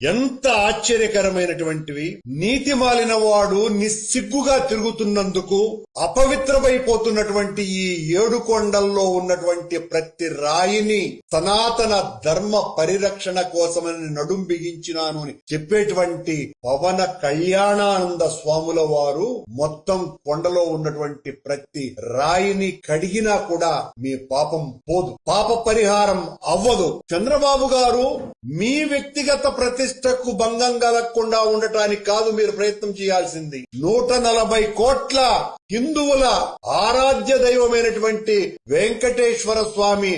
ఎంత ఆశ్చర్యకరమైనటువంటివి. నీతి మాలిన వాడు నిస్సిగ్గుగా తిరుగుతున్నందుకు అపవిత్రమైపోతున్నటువంటి ఈ 7 కొండల్లో ఉన్నటువంటి ప్రతి రాయిని సనాతన ధర్మ పరిరక్షణ కోసమని నడుం బిగించినాను అని చెప్పేటువంటి పవన కళ్యాణానంద స్వాముల వారు మొత్తం కొండలో ఉన్నటువంటి ప్రతి రాయిని కడిగినా కూడా మీ పాపం పోదు, పాప పరిహారం అవ్వదు. చంద్రబాబు గారు మీ వ్యక్తిగత ప్రతిష్టకు భంగం కలగకుండా ఉండటానికి కాదు మీరు ప్రయత్నం చేయాల్సింది. 140 కోట్ల హిందువుల ఆరాధ్య దైవమైనటువంటి వెంకటేశ్వర స్వామి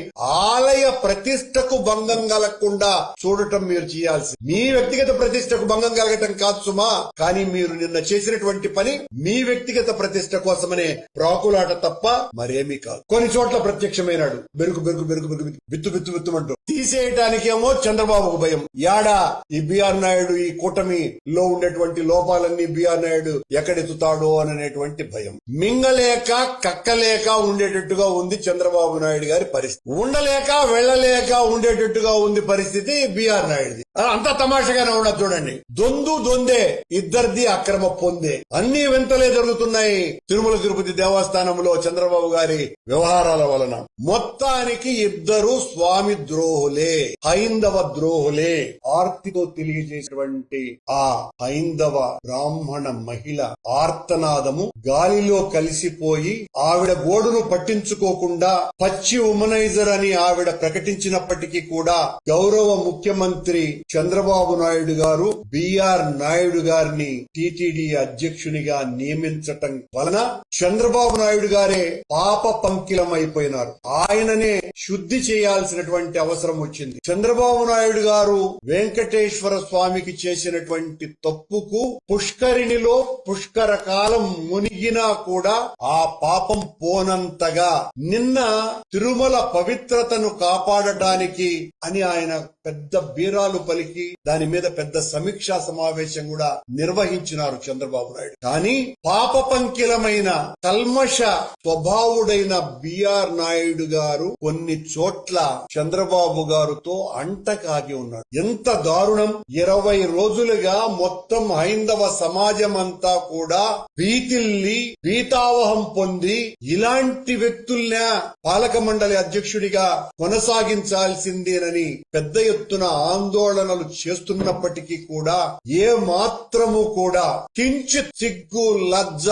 ఆలయ ప్రతిష్టకు భంగం కలగకుండా చూడటం మీరు చేయాల్సింది. మీ వ్యక్తిగత ప్రతిష్టకు భంగం కలగటం కాదు సుమా. కానీ మీరు నిన్న చేసినటువంటి పని మీ వ్యక్తిగత ప్రతిష్ట కోసమనే ప్రాకులాట తప్ప మరేమీ కాదు. కొన్ని చోట్ల ప్రత్యక్షమైనాడు, బెరుకు బెరుకు బెరుకు బెరుకు బిత్తు బిత్తు బిత్తుమంటూ. తీసేయటానికేమో చంద్రబాబుకు భయం. యాడా ఈ బిఆర్ నాయుడు ఈ కూటమిలో ఉండేటువంటి లోపాలన్నీ బిఆర్ నాయుడు ఎక్కడెత్తుతాడో అనేటువంటి భయం. మింగలేక కక్కలేక ఉండేటట్టుగా ఉంది చంద్రబాబు నాయుడు గారి పరిస్థితి. ఉండలేక వెళ్లలేక ఉండేటట్టుగా ఉంది పరిస్థితి బిఆర్ నాయుడుది. అంతా తమాషగానే ఉండదు చూడండి. దొందే ఇద్దరిది అక్రమ పొందే. అన్ని వింతలే జరుగుతున్నాయి తిరుమల తిరుపతి దేవస్థానంలో చంద్రబాబు గారి వ్యవహారాల వలన. మొత్తానికి ఇద్దరు స్వామి ద్రోహులే, హైందవ ద్రోహులే. ఆర్తితో తెలియజేసినటువంటి ఆ హైందవ బ్రాహ్మణ మహిళ ఆర్తనాదము గాలిలో కలిసిపోయి ఆవిడ గోడును పట్టించుకోకుండా పచ్చి ఉమనైజర్ అని ఆవిడ ప్రకటించినప్పటికీ కూడా గౌరవ ముఖ్యమంత్రి చంద్రబాబు నాయుడు గారు బిఆర్ నాయుడు గారిని టిటిడి అధ్యక్షునిగా నియమించటం వలన చంద్రబాబు నాయుడు గారే పాప పంకిలమైపోయినారు. ఆయననే శుద్ధి చేయాల్సినటువంటి అవసరం వచ్చింది. చంద్రబాబు నాయుడు గారు వెంకటేశ్వర స్వామికి చేసినటువంటి తప్పుకు పుష్కరిణిలో పుష్కర కాలం మునిగినా కూడా ఆ పాపం పోనంతగా నిన్న తిరుమల పవిత్రతను కాపాడటానికి అని ఆయన పెద్ద బీరాలు పలికి దాని మీద పెద్ద సమీక్షా సమావేశం కూడా నిర్వహించినారు చంద్రబాబు నాయుడు. కానీ పాప పంకిలమైన కల్మష స్వభావుడైన బిఆర్ నాయుడు గారు కొన్ని చోట్ల చంద్రబాబు గారితో అంటకాగి ఉన్నాడు. ఎంత దారుణం! 20 రోజులుగా మొత్తం హైందవ సమాజం అంతా కూడా భీతిల్లి భీతావహం పొంది ఇలాంటి వ్యక్తుల్నే పాలక మండలి అధ్యక్షుడిగా కొనసాగించాల్సిందేనని పెద్ద ఎత్తున ఆందోళనలు చేస్తున్నప్పటికీ కూడా ఏ మాత్రము కూడా కించిత్ సిగ్గు లజ్జ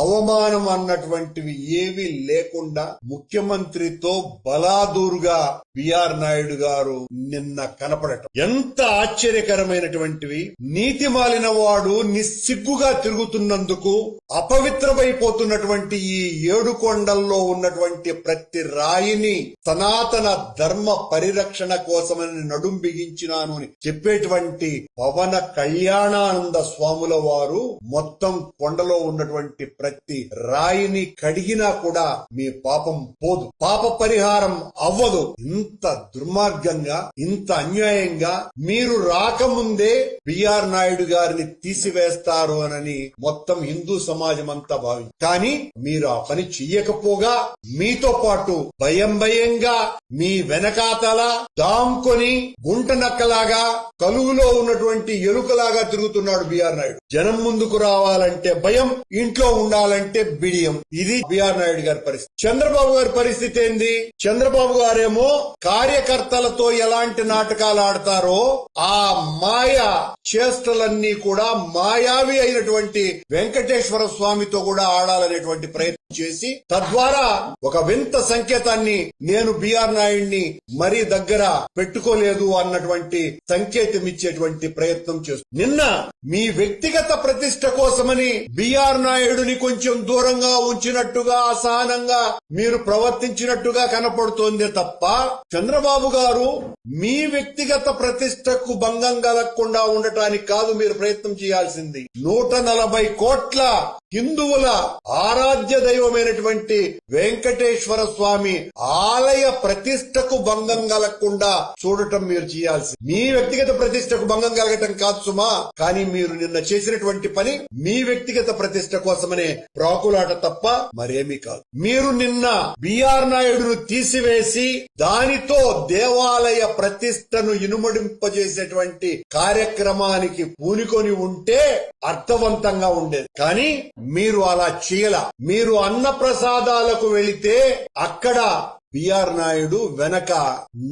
అవమానం అన్నటువంటివి ఏవీ లేకుండా ముఖ్యమంత్రితో బలాదూరుగా బిఆర్ నాయుడు గారు నిన్న కనపడటం ఎంత ఆశ్చర్యకరమైనటువంటివి. నీతి మాలిన వాడు నిస్సిగ్గుగా తిరుగుతున్నందుకు అపవిత్రమైపోతున్నటువంటి ఈ 7 కొండల్లో ఉన్నటువంటి ప్రతి రాయిని సనాతన ధర్మ పరిరక్షణ కోసమని నడుం బిగించినాను అని చెప్పేటువంటి పవన కళ్యాణానంద స్వాముల వారు మొత్తం కొండలో ఉన్నటువంటి ప్రతి రాయిని కడిగినా కూడా మీ పాపం పోదు, పాప పరిహారం అవ్వదు. ఇంత దుర్మార్గంగా ఇంత అన్యాయంగా మీరు రాకముందే బిఆర్ నాయుడు గారిని తీసివేస్తారు అని మొత్తం హిందూ సమాజం అంతా భావించారు. కానీ మీరు ఆ పని చెయ్యకపోగా మీతో పాటు భయంగా మీ వెనకాతల దాంకొని గుంట నక్కలాగా కలుగులో ఉన్నటువంటి ఎలుకలాగా తిరుగుతున్నాడు బిఆర్ నాయుడు. జనం ముందుకు రావాలంటే భయం, ఇంట్లో ఉండాలంటే బిడియం. ఇది బిఆర్ నాయుడు గారి పరిస్థితి. చంద్రబాబు గారి పరిస్థితి ఏంది? చంద్రబాబు గారేమో కార్యకర్తలతో ఎలాంటి నాటకాలు ఆడతారో ఆ మాయ చేష్టలన్నీ కూడా మాయావి అయినటువంటి వెంకటేశ్వర స్వామితో కూడా ఆడాలనేటువంటి ప్రయత్నం చేసి తద్వారా ఒక వింత సంకేతాన్ని నేను బిఆర్ నాయుడిని మరీ దగ్గర పెట్టుకోలేదు అన్నటువంటి సంకేతం ఇచ్చేటువంటి ప్రయత్నం చేస్తుంది. నిన్న మీ వ్యక్తిగత ప్రతిష్ట కోసమని బిఆర్ నాయుడుని కొంచెం దూరంగా ఉంచినట్టుగా అసహనంగా మీరు ప్రవర్తించినట్టుగా కనపడుతోంది తప్ప చంద్రబాబు గారు మీ వ్యక్తిగత ప్రతిష్టకు భంగం కలగకుండా ఉండటానికి కాదు మీరు ప్రయత్నం చేయాల్సింది. 140 కోట్ల హిందువుల ఆరాధ్య దైవమైనటువంటి వెంకటేశ్వర స్వామి ఆలయ ప్రతిష్టకు భంగం కలగకుండా చూడటం మీరు చేయాల్సి. మీ వ్యక్తిగత ప్రతిష్టకు భంగం కలగటం కాదు సుమా, కానీ మీరు నిన్న చేసినటువంటి పని మీ వ్యక్తిగత ప్రతిష్ట కోసమనే ప్రాకులాట తప్ప మరేమీ కాదు. మీరు నిన్న బిఆర్ నాయుడును తీసివేసి దానితో దేవాలయ ప్రతిష్టను ఇనుమడింపజేసేటువంటి కార్యక్రమానికి పూనుకొని ఉంటే అర్థవంతంగా ఉండేది. కానీ మీరు అలా చేయల. మీరు అన్న ప్రసాదాలకు వెళితే అక్కడ బిఆర్ నాయుడు వెనక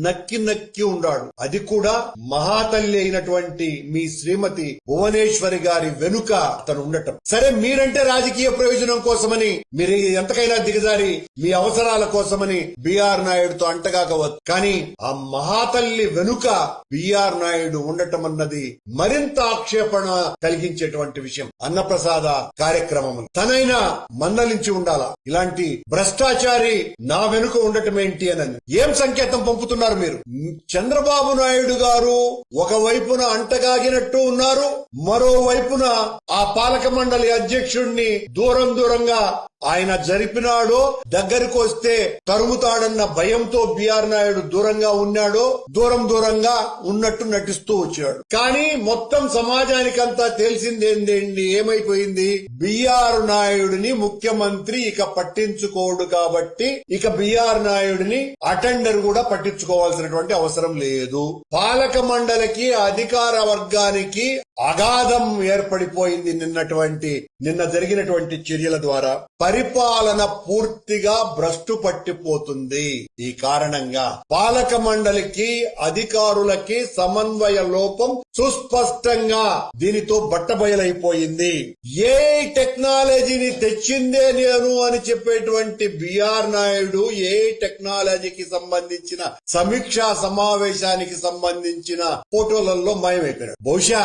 నక్కి నక్కి ఉన్నాడు. అది కూడా మహాతల్లి అయినటువంటి మీ శ్రీమతి భువనేశ్వరి గారి వెనుక అతను ఉండటం. సరే, మీరంటే రాజకీయ ప్రయోజనం కోసమని మీరు ఎంతకైనా దిగజారి మీ అవసరాల కోసమని బిఆర్ నాయుడుతో అంటగాకవచ్చు. కానీ ఆ మహాతల్లి వెనుక బిఆర్ నాయుడు ఉండటం అన్నది మరింత ఆక్షేపణ కలిగించేటువంటి విషయం. అన్నప్రసాద కార్యక్రమం తనైనా మందలించి ఉండాలా. ఇలాంటి భ్రష్టాచారి నా వెనుక ఉండటం ఏంటి అని ఏం సంకేతం పంపుతున్నారు మీరు? చంద్రబాబు నాయుడు గారు ఒకవైపున అంటగాగినట్టు ఉన్నారు, మరోవైపున ఆ పాలక మండలి అధ్యక్షుడిని దూరంగా ఆయన జరిపినాడో దగ్గరికి వస్తే తరుముతాడన్న భయంతో బిఆర్ నాయుడు దూరంగా ఉన్నాడో దూరంగా ఉన్నట్టు నటిస్తూ వచ్చాడు. కానీ మొత్తం సమాజానికంతా తెలిసిందేంటి, ఏమైపోయింది? బిఆర్ నాయుడిని ముఖ్యమంత్రి ఇక పట్టించుకోడు కాబట్టి ఇక బిఆర్ నాయుడిని అటెండర్ కూడా పట్టించుకోవాల్సినటువంటి అవసరం లేదు. పాలక మండలికి అధికార వర్గానికి అగాధం ఏర్పడిపోయింది నిన్న జరిగినటువంటి చర్యల ద్వారా. పరిపాలన పూర్తిగా భ్రష్టు పట్టిపోతుంది. ఈ కారణంగా పాలక మండలికి అధికారులకి సమన్వయ లోపం సుస్పష్టంగా దీనితో బట్టబయలైపోయింది. ఏ టెక్నాలజీని తెచ్చిందే నేను అని చెప్పేటువంటి బిఆర్ నాయుడు ఏ టెక్నాలజీకి సంబంధించిన సమీక్షా సమావేశానికి సంబంధించిన ఫోటోలలో మాయమైపోయినాడు. బహుశా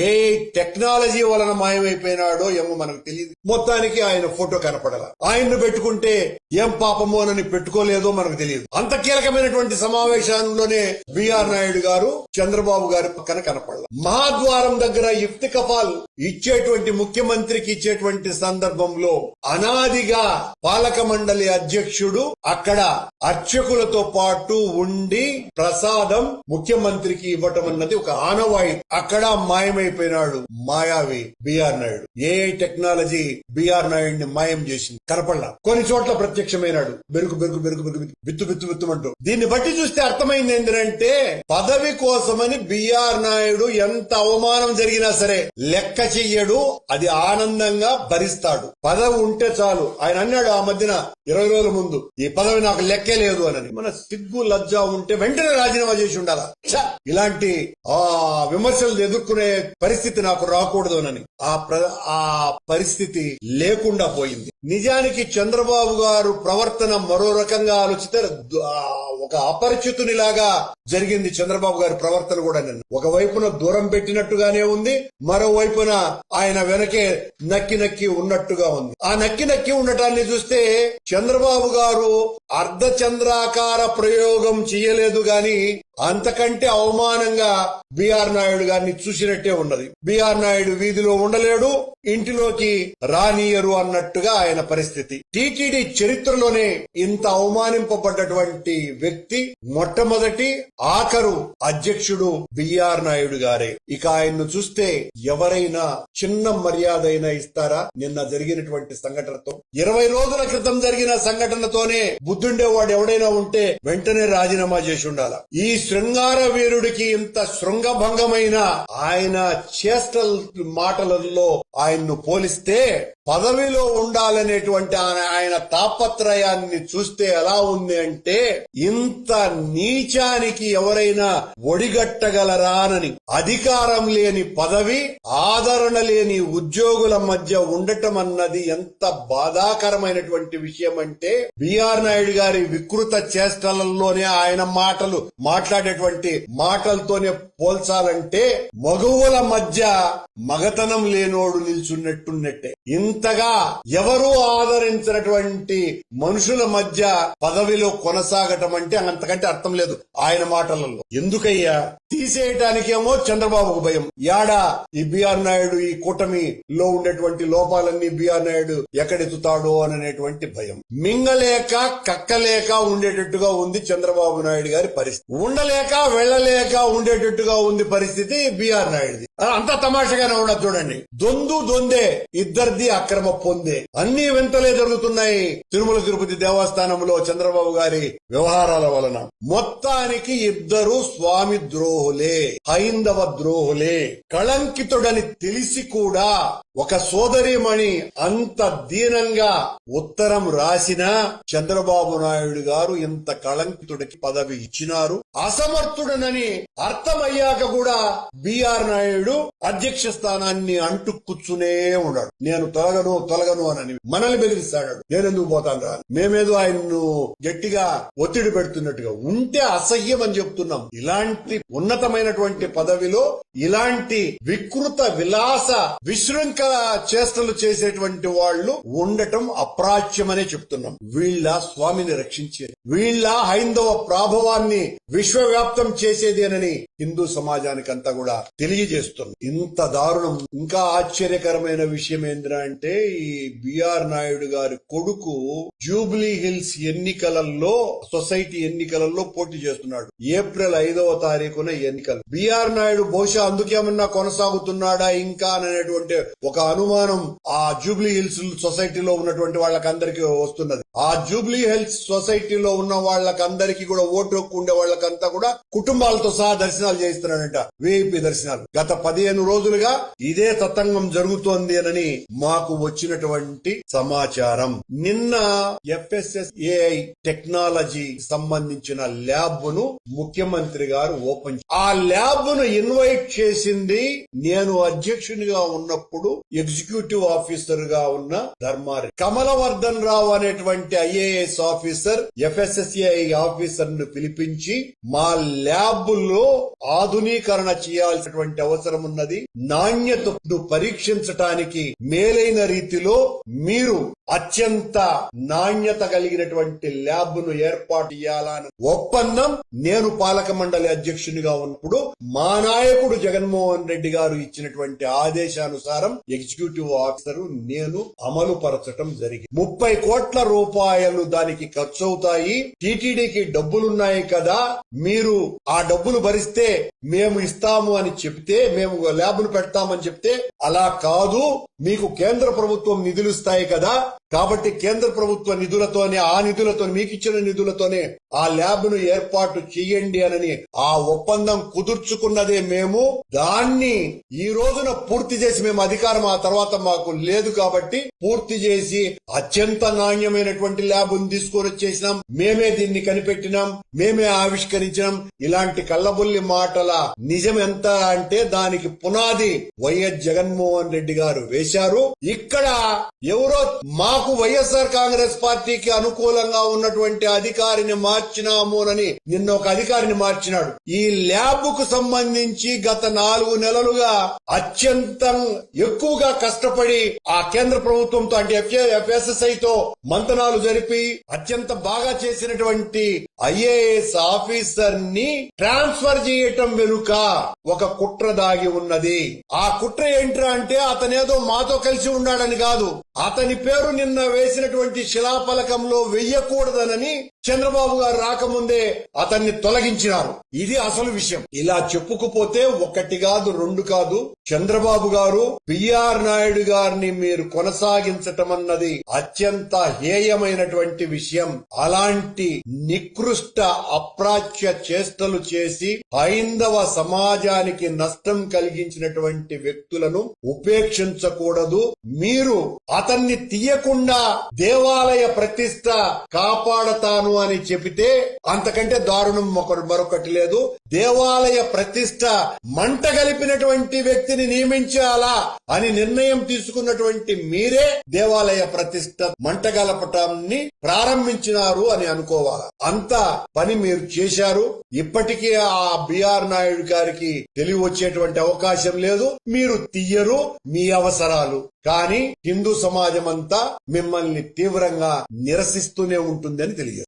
ఏ టెక్నాలజీ వలన మాయమైపోయినాడో ఏమో మనకు తెలియదు. మొత్తానికి ఆయన ఫోటో కనపడాల. ఆయన్ను పెట్టుకుంటే ఏం పాపమోనని పెట్టుకోలేదో మనకు తెలియదు. అంత కీలకమైనటువంటి సమావేశంలోనే బిఆర్ నాయుడు గారు చంద్రబాబు గారి పక్కన కనపడాల. మహాద్వారం దగ్గర ఇఫ్తికఫాల్ ఇచ్చేటువంటి ముఖ్యమంత్రికి ఇచ్చేటువంటి సందర్భంలో అనాదిగా పాలక మండలి అధ్యక్షుడు అక్కడ అర్చకులతో పాటు ఉండి ప్రసాదం ముఖ్యమంత్రికి ఇవ్వటం అన్నది ఒక ఆనవాయి. అక్కడ మాయమైపోయినాడు మాయావి బిఆర్ నాయుడు. ఏ టెక్నాలజీ బిఆర్ నాయుడిని మాయం చేసింది కనపడలా. కొన్ని చోట్ల ప్రత్యక్షమైనాడు బెరుకు విత్తుమంటూ. దీన్ని బట్టి చూస్తే అర్థమైంది ఏంటంటే పదవి కోసమని బిఆర్ నాయుడు ఎంత అవమానం జరిగినా సరే లెక్క చెయ్యడు, అది ఆనందంగా భరిస్తాడు. పదవి ఉంటే చాలు. ఆయన అన్నాడు ఆ మధ్యన 20 రోజుల ముందు, ఈ పదవి నాకు లెక్కే లేదు అని. మన సిగ్గు లజ్జ ఉంటే వెంటనే రాజీనామా చేసి ఉండాలా. ఇలాంటి విమర్శలు ఎదుర్కొనే పరిస్థితి నాకు రాకూడదు అని ఆ పరిస్థితి లేకుండా పోయింది. నిజానికి చంద్రబాబు గారు ప్రవర్తన మరో రకంగా ఆలోచిస్తే ఒక అపరిచితునిలాగా జరిగింది. చంద్రబాబు గారి ప్రవర్తన కూడా ఒకవైపున దూరం పెట్టినట్టుగానే ఉంది, మరోవైపున ఆయన వెనకే నక్కి ఉన్నట్టుగా ఉంది. ఆ నక్కి ఉండటాన్ని చూస్తే చంద్రబాబు గారు అర్ధచంద్రాకార ప్రయోగం చేయలేదు గాని అంతకంటే అవమానంగా బిఆర్ నాయుడు గారిని చూసినట్టే ఉన్నది. బిఆర్ నాయుడు వీధిలో ఉండలేడు, ఇంటిలోకి రానియరు అన్నట్టుగా ఆయన పరిస్థితి. టీటీడీ చరిత్రలోనే ఇంత అవమానింపబడ్డటువంటి వ్యక్తి మొట్టమొదటి ఆఖరు అధ్యక్షుడు బిఆర్ నాయుడు గారే. ఇక ఆయన్ను చూస్తే ఎవరైనా చిన్న మర్యాద అయినా ఇస్తారా? నిన్న జరిగినటువంటి సంఘటనతో 20 రోజుల క్రితం జరిగిన సంఘటనతోనే బుద్ధుండేవాడు ఎవడైనా ఉంటే వెంటనే రాజీనామా చేసి ఉండాల. ఈ శృంగార వీరుడికి ఇంత శృంగభంగమైన ఆయన చేష్టల మాటలలో ఆయన్ను పోలిస్తే పదవిలో ఉండాలనేటువంటి ఆయన తాపత్రయాన్ని చూస్తే ఎలా ఉంది అంటే ఇంత నీచానికి ఎవరైనా ఒడిగట్టగలరానని. అధికారం లేని పదవి, ఆదరణ లేని ఉద్యోగుల మధ్య ఉండటం అన్నది ఎంత బాధాకరమైనటువంటి విషయం అంటే బిఆర్ నాయుడు గారి వికృత చేష్టలలోనే ఆయన మాట్లాడేటువంటి మాటలతోనే పోల్చాలంటే మగువుల మధ్య మగతనం లేనోడు నిల్చున్నట్టున్నట్టే. ఇంతగా ఎవరూ ఆదరించినటువంటి మనుషుల మధ్య పదవిలో కొనసాగటం అంటే అంతకంటే అర్థం లేదు ఆయన మాటలలో. ఎందుకయ్యా తీసేయటానికేమో చంద్రబాబుకు భయం, యాడా ఈ బిఆర్ నాయుడు ఈ కూటమిలో ఉండేటువంటి లోపాలన్నీ బిఆర్ నాయుడు ఎక్కడెత్తుతాడో అనేటువంటి భయం. మింగలేక కక్కలేక ఉండేటట్టుగా ఉంది చంద్రబాబు నాయుడు గారి పరిస్థితి, ఉండలేక వెళ్లలేక ఉండేటట్టుగా ఉంది పరిస్థితి బిఆర్ నాయుడుది. అంతా తమాషగానే ఉండదు చూడండి. దొందే ఇద్దరిది అక్రమ పొందే, అన్ని వింతలే జరుగుతున్నాయి తిరుమల తిరుపతి దేవస్థానంలో చంద్రబాబు గారి వ్యవహారాల వలన. మొత్తానికి ఇద్దరు స్వామి ద్రోహులే, హైందవ ద్రోహులే. కళంకితుడని తెలిసి కూడా ఒక సోదరిమణి అంత దీనంగా ఉత్తరం రాసిన చంద్రబాబు నాయుడు గారు ఇంత కళంకితుడికి పదవి ఇచ్చినారు. అసమర్థుడనని అర్థమయ్యాక కూడా బిఆర్ నాయుడు అధ్యక్ష స్థానాన్ని అంటు కూర్చునే ఉన్నాడు. నేను తొలగను అని మనల్ని బెదిరిస్తాడు. నేనెందుకు పోతాను రా, మేమేదో ఆయన్ను గట్టిగా ఒత్తిడి పెడుతున్నట్టుగా ఉంటే అసహ్యం అని చెప్తున్నాం. ఇలాంటి ఉన్నతమైనటువంటి పదవిలో ఇలాంటి వికృత విలాస విశృంఖల చేష్టలు చేసేటువంటి వాళ్ళు ఉండటం అప్రాచ్యమనే చెప్తున్నాం. వీళ్ళ స్వామిని రక్షించేది, వీళ్ళ హైందవ ప్రాభవాన్ని విశ్వవ్యాప్తం చేసేదేనని హిందూ సమాజానికంతా కూడా తెలియజేస్తుంది. ఇంత దారుణం. ఇంకా ఆశ్చర్యకరమైన విషయం ఏంటంటే ఈ బిఆర్ నాయుడు గారి కొడుకు జూబ్లీ హిల్స్ ఎన్నికలలో, సొసైటీ ఎన్నికలలో పోటీ చేస్తున్నాడు. ఏప్రిల్ 5వ తారీఖున ఎన్నికలు. బిఆర్ నాయుడు బహుశా అందుకేమన్నా కొనసాగుతున్నాడా ఇంకా అనేటువంటి ఒక అనుమానం ఆ జూబ్లీ హిల్స్ సొసైటీలో ఉన్నటువంటి వాళ్ళకందరికీ వస్తున్నది. ఆ జూబ్లీ హిల్స్ సొసైటీలో ఉన్న వాళ్ళకందరికీ కూడా ఓటు హక్కు ఉండే వాళ్ళకంతా కూడా కుటుంబాలతో సహా దర్శనాలు చేయిస్తున్నాడంట, విఐపి దర్శనాలు. గత 15 రోజులుగా ఇదే తతంగం జరుగుతోంది అని మాకు వచ్చినటువంటి సమాచారం. నిన్న FSSAI టెక్నాలజీ సంబంధించిన ల్యాబ్ ను ముఖ్యమంత్రి గారు ఓపెన్, ఆ ల్యాబ్ ను ఇన్వైట్ చేసింది నేను అధ్యక్షునిగా ఉన్నప్పుడు ఎగ్జిక్యూటివ్ ఆఫీసర్ గా ఉన్న ధర్మారి కమలవర్ధన్ రావు అనేటువంటి IAS ఆఫీసర్ FSSAI ఆఫీసర్ ను పిలిపించి మా ల్యాబ్ లో ఆధునీకరణ చేయాల్సినటువంటి అవసరం ఉన్నది, నాణ్యతను పరీక్షించటానికి మేలైన రీతిలో మీరు అత్యంత నాణ్యత కలిగినటువంటి ల్యాబ్ ను ఏర్పాటు చేయాలని ఒప్పందం నేను పాలక మండలి అధ్యక్షునిగా ఉన్నప్పుడు మా నాయకుడు జగన్మోహన్ రెడ్డి గారు ఇచ్చినటువంటి ఆదేశానుసారం ఎగ్జిక్యూటివ్ ఆఫీసర్ నేను అమలు పరచటం జరిగింది. 30 కోట్ల రూపాయలు దానికి ఖర్చు అవుతాయి. టీటీడీకి డబ్బులున్నాయి కదా, మీరు ఆ డబ్బులు భరిస్తే మేము ఇస్తాము అని చెప్తే, మేము ల్యాబ్ ను పెడతామని చెప్తే, అలా కాదు మీకు కేంద్ర ప్రభుత్వం నిధులు ఇస్తాయి కదా, కాబట్టి కేంద్ర ప్రభుత్వ నిధులతోనే, ఆ నిధులతో మీకు ఇచ్చిన నిధులతోనే ఆ ల్యాబ్ ను ఏర్పాటు చేయండి అని ఆ ఒప్పందం కుదుర్చుకున్నదే మేము. దాన్ని ఈ రోజున పూర్తి చేసి, మేము అధికారం ఆ తర్వాత మాకు లేదు కాబట్టి పూర్తి చేసి అత్యంత నాణ్యమైనటువంటి ల్యాబ్ ను తీసుకొని వచ్చేసినాం. మేమే దీన్ని కనిపెట్టినాం, మేమే ఆవిష్కరించినాం. ఇలాంటి కళ్ళబుల్లి మాటల నిజం ఎంత అంటే దానికి పునాది వైఎస్ జగన్మోహన్ రెడ్డి గారు వేశారు. ఇక్కడ ఎవరో మాకు వైఎస్ఆర్ కాంగ్రెస్ పార్టీకి అనుకూలంగా ఉన్నటువంటి అధికారిని మార్చినామోనని నిన్న ఒక అధికారిని మార్చినాడు. ఈ ల్యాబ్ కు సంబంధించి గత 4 నెలలుగా అత్యంత ఎక్కువగా కష్టపడి ఆ కేంద్ర ప్రభుత్వంతో అంటే FSSAI తో మంతనాలు జరిపి అత్యంత బాగా చేసినటువంటి IAS ఆఫీసర్ ని ట్రాన్స్ఫర్ చేయటం వెనుక ఒక కుట్ర దాగి ఉన్నది. ఆ కుట్ర ఏంట్రా అంటే అతనేదో మాతో కలిసి ఉన్నాడని కాదు, అతని పేరు నిన్న వేసినటువంటి శిలాఫలకంలో వెయ్యకూడదనని చంద్రబాబు గారు రాకముందే అతన్ని తొలగించినారు. ఇది అసలు విషయం. ఇలా చెప్పుకుపోతే 1 కాదు 2 కాదు, చంద్రబాబు గారు బిఆర్ నాయుడు గారిని మీరు కొనసాగించటం అన్నది అత్యంత హేయమైనటువంటి విషయం. అలాంటి నికృష్ట అప్రాచ్య చేష్టలు చేసి హైందవ సమాజానికి నష్టం కలిగించినటువంటి వ్యక్తులను ఉపేక్షించకూడదు. మీరు అతన్ని తీయకుండా దేవాలయ ప్రతిష్ట కాపాడతాను చేస్తాను అని చెబితే అంతకంటే దారుణం మరొకటి లేదు. దేవాలయ ప్రతిష్ట మంట గలిపినటువంటి వ్యక్తిని నియమించాలా అని నిర్ణయం తీసుకున్నటువంటి మీరే దేవాలయ ప్రతిష్ట మంట గలపటాన్ని ప్రారంభించినారు అని అనుకోవాలి. అంత పని మీరు చేశారు. ఇప్పటికీ ఆ బిఆర్ నాయుడు గారికి తెలివి వచ్చేటువంటి అవకాశం లేదు. మీరు తీయరు మీ అవసరాలు, కానీ హిందూ సమాజం అంతా మిమ్మల్ని తీవ్రంగా నిరసిస్తూనే ఉంటుందని తెలియదు.